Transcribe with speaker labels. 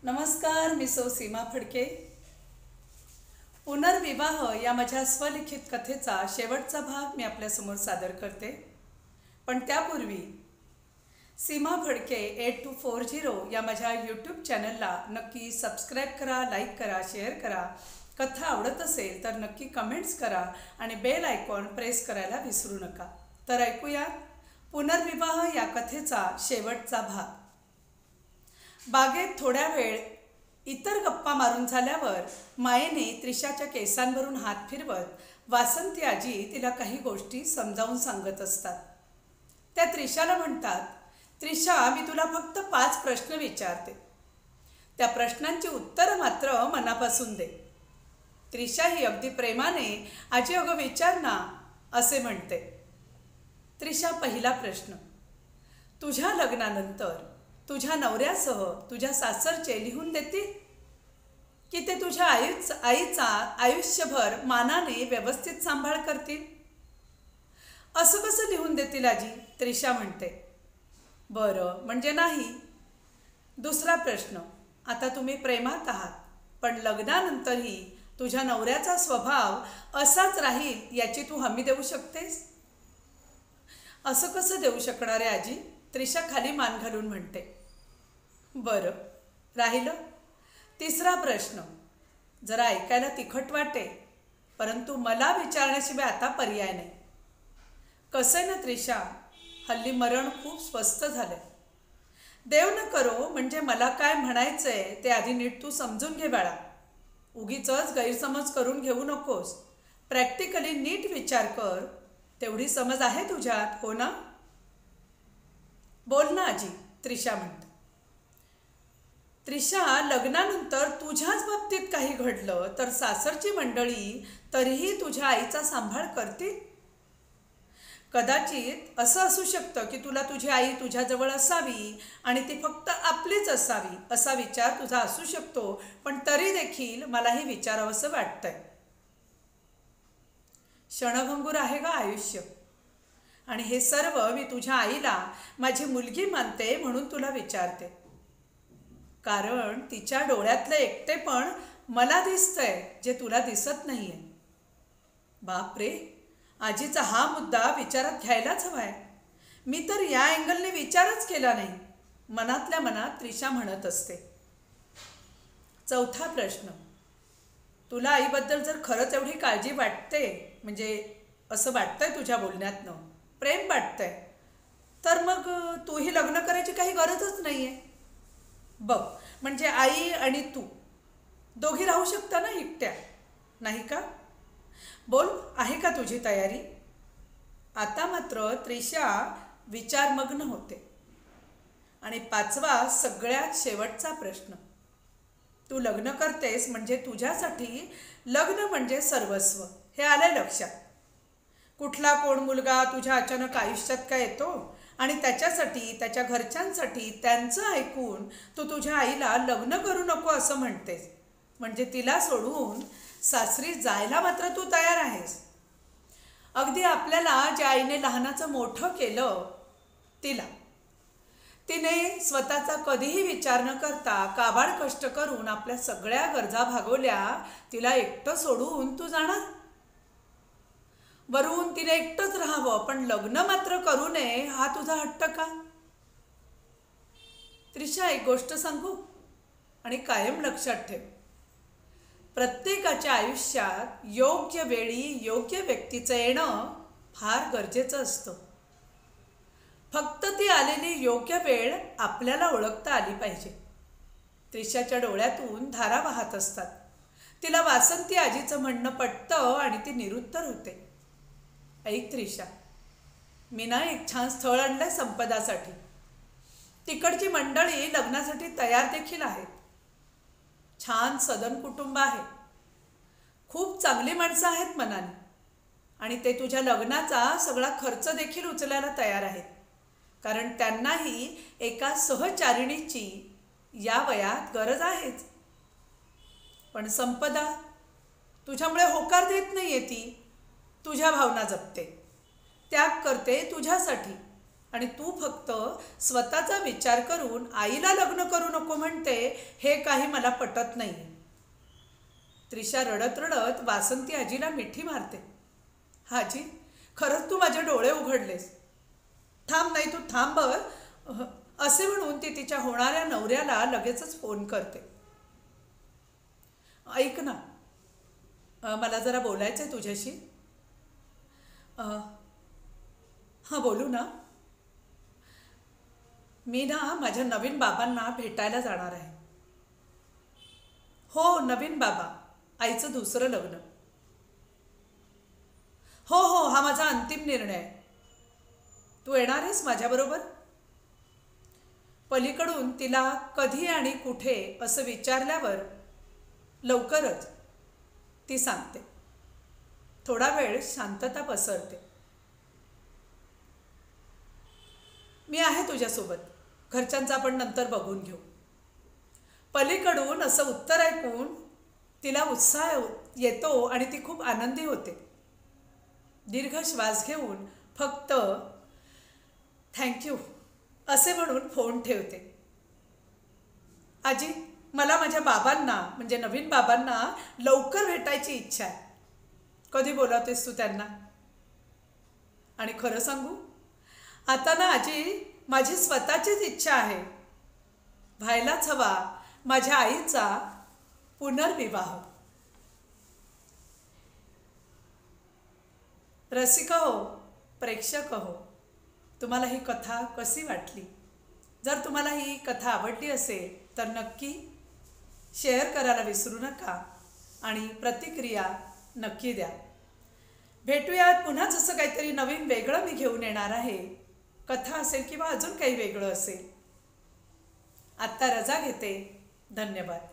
Speaker 1: नमस्कार, मी सौ सीमा फडके. पुनर्विवाह या माझ्या स्वलिखित कथेचा शेवटचा भाग मी आपल्यासमोर सादर करते. पण त्यापूर्वी सीमा फडके 8240 या माझ्या यूट्यूब चॅनलला नक्की सबस्क्राईब करा, लाईक करा, शेअर करा. कथा आवडत असेल तर नक्की कमेंट्स करा आणि बेल आयकॉन प्रेस करायला विसरू नका. तर ऐकूया पुनर्विवाह या कथेचा शेवटचा भाग. बागेत थोड्या वेळ इतर गप्पा मारून झाल्यावर मायेने त्रिशाच्या केसांवरून हात फिरवत वासंती आजी तिला काही गोष्टी समजावून सांगत असतात. त्या त्रिशाला म्हणतात, त्रिशा, मी तुला फक्त 5 प्रश्न विचारते. त्या प्रश्नांची उत्तरं मात्र मनापासून दे. त्रिशा ही अगदी प्रेमाने, आजी अगं विचार ना, असे म्हणते. त्रिशा, पहिला प्रश्न. तुझ्या लग्नानंतर तुझ्या नवऱ्यासह तुझ्या सासरचे लिहून देतील की ते तुझ्या आईचा आयुष्यभर मानाने व्यवस्थित सांभाळ करतील? असं कसं लिहून देतील आजी? त्रिशा म्हणते. बरं, म्हणजे नाही. दुसरा प्रश्न. आता तुम्ही प्रेमात आहात, पण लग्नानंतरही तुझ्या नवऱ्याचा स्वभाव असाच राहील याची तू हमी देऊ शकतेस? असं कसं देऊ शकणार आहे आजी? त्रिशा खाली मान घालून म्हणते. बरं, राहिलं. तिसरा प्रश्न. जरा ऐकायला तिखट वाटे, परंतु मला विचारण्याशिवाय आता पर्याय नाही. कसं आहे ना त्रिशा, हल्ली मरण खूप स्वस्त झालंय. देव न करो, म्हणजे मला काय म्हणायचंय ते आधी नीट तू समजून घे बाळा. उगीचच गैरसमज करून घेऊ नकोस. प्रॅक्टिकली नीट विचार कर. तेवढी समज आहे तुझ्यात, हो ना? बोल ना आजी, त्रिशा म्हणते. त्रिशा, लग्नानंतर तुझ्याच बाबतीत काही घडलं तर सासरची मंडळी तरीही तुझ्या आईचा सांभाळ करतील? कदाचित असं असू शकतं की तुला तुझी आई तुझ्याजवळ असावी आणि ती फक्त आपलीच असावी असा विचार तुझा असू शकतो, पण तरी देखील मलाही विचारावंसं वाटतंय. क्षणभंगूर आहे का आयुष्य? आणि हे सर्व मी तुझ्या आईला माझी मुलगी मानते म्हणून तुला विचारते. कारण तिच्या डोळ्यातलं एकटेपण मला दिसतंय, जे तुला दिसत नाहीये. बापरे, आजीचा हा मुद्दा विचारात घ्यायलाच हवाय. मी तर या अँगलने विचारच केला नाही, मनातल्या मनात त्रिशा म्हणत असते. चौथा प्रश्न. तुला आईबद्दल जर खरंच एवढी काळजी वाटते, म्हणजे असं वाटतंय तुझ्या बोलण्यातनं, प्रेम वाटतंय, तर मग तूही लग्न करायची काही गरजच नाहीये. बघ, म्हणजे आई आणि तू दोघी राहू शकता ना एकट्या, नाही का? बोल, आहे का तुझी तयारी? आता मात्र त्रिशा विचारमग्न होते. आणि 5वा सगळ्यात शेवटचा प्रश्न. तू लग्न करतेस म्हणजे तुझ्यासाठी लग्न म्हणजे सर्वस्व, हे आलंय लक्षात. कुठला कोण मुलगा तुझ्या अचानक आयुष्यात काय येतो आणि त्याच्यासाठी, त्याच्या घरच्यांसाठी त्यांचं ऐकून तू तुझ्या आईला लग्न करू नको असं म्हणतेस, म्हणजे तिला सोडून सासरी जायला मात्र तू तयार आहेस. अगदी आपल्याला ज्या आईने लहानाचं मोठं केलं तिला, तिने स्वतःचा कधीही विचार न करता काबाड कष्ट करून आपल्या सगळ्या गरजा भागवल्या, तिला एकटं सोडून तू जाणार? वरून तिने एकटंच राहावं पण लग्न मात्र करू नये हा तुझा हट्ट का? त्रिशा, एक गोष्ट सांगू आणि कायम लक्षात ठेव. प्रत्येकाच्या आयुष्यात योग्य वेळी योग्य व्यक्तीचं येणं फार गरजेचं असतं. फक्त ती आलेली योग्य वेळ आपल्याला ओळखता आली पाहिजे. त्रिशाच्या डोळ्यातून धारा वाहत असतात. तिला वासंती आजीचं म्हणणं पटतं आणि ती निरुत्तर होते. ऐक त्रिशा, मी ना एक छान स्थळ आणलंय संपदासाठी. तिकडची मंडळी लग्नासाठी तयार देखील आहेत. छान सदन कुटुंब आहे. खूप चांगली माणसं आहेत मनाने, आणि ते तुझ्या लग्नाचा सगळा खर्च देखील उचलायला तयार आहेत. कारण त्यांनाही एका सहचारिणीची या वयात गरज आहेच. पण संपदा तुझ्यामुळे होकार देत नाहीये. ती तुझ्या भावना जपते, त्याग करते तुझ्यासाठी, आणि तू फक्त स्वतःचा विचार करून आईला लग्न करू नको म्हणते, हे काही मला पटत नाही. त्रिशा रडत रडत वासंती आजीला मिठी मारते. आजी, खरंच तू माझे डोळे उघडलेस. थांब, नाही तू थांब असे म्हणून ती तिच्या होणाऱ्या नवऱ्याला लगेचच फोन करते. ऐक ना, मला जरा बोलायचं आहे तुझ्याशी. हां, बोलू ना. मी ना माझ्या नवीन बाबांना भेटायला जाणार आहे. हो, नवीन बाबा, आईचं दुसरं लग्न. हो हो, हा माझा अंतिम निर्णय आहे. तू येणार आहेस माझ्याबरोबर? पलीकडून तिला कधी आणि कुठे असं विचारल्यावर लवकरच ती सांगते. थोडा वेळ शांतता पसरते. मी आहे तुझ्यासोबत. घरच्यांचं आपण नंतर बघून घेऊ. पलीकडून असं उत्तर ऐकून तिला उत्साह येतो आणि ती खूप आनंदी होते. दीर्घ श्वास घेऊन फक्त थँक्यू असे म्हणून फोन ठेवते. आजी, मला माझ्या बाबांना म्हणजे नवीन बाबांना लवकर भेटायची इच्छा आहे. कधी बोलावतेस तू त्यांना? आणि खरं सांगू, आता ना आजी, माझी स्वतःचीच इच्छा आहे. व्हायलाच हवा माझ्या आईचा पुनर्विवाह. रसिक हो, प्रेक्षक हो, तुम्हाला ही कथा कशी वाटली? जर तुम्हाला ही कथा आवडली असेल तर नक्की शेअर करायला विसरू नका आणि प्रतिक्रिया नक्की द्या. भेटूयात पुन्हा. जसं काहीतरी नवीन वेगळं मी घेऊन येणार आहे. कथा असेल किंवा अजून काही वेगळं असेल. आत्ता रजा घेते. धन्यवाद.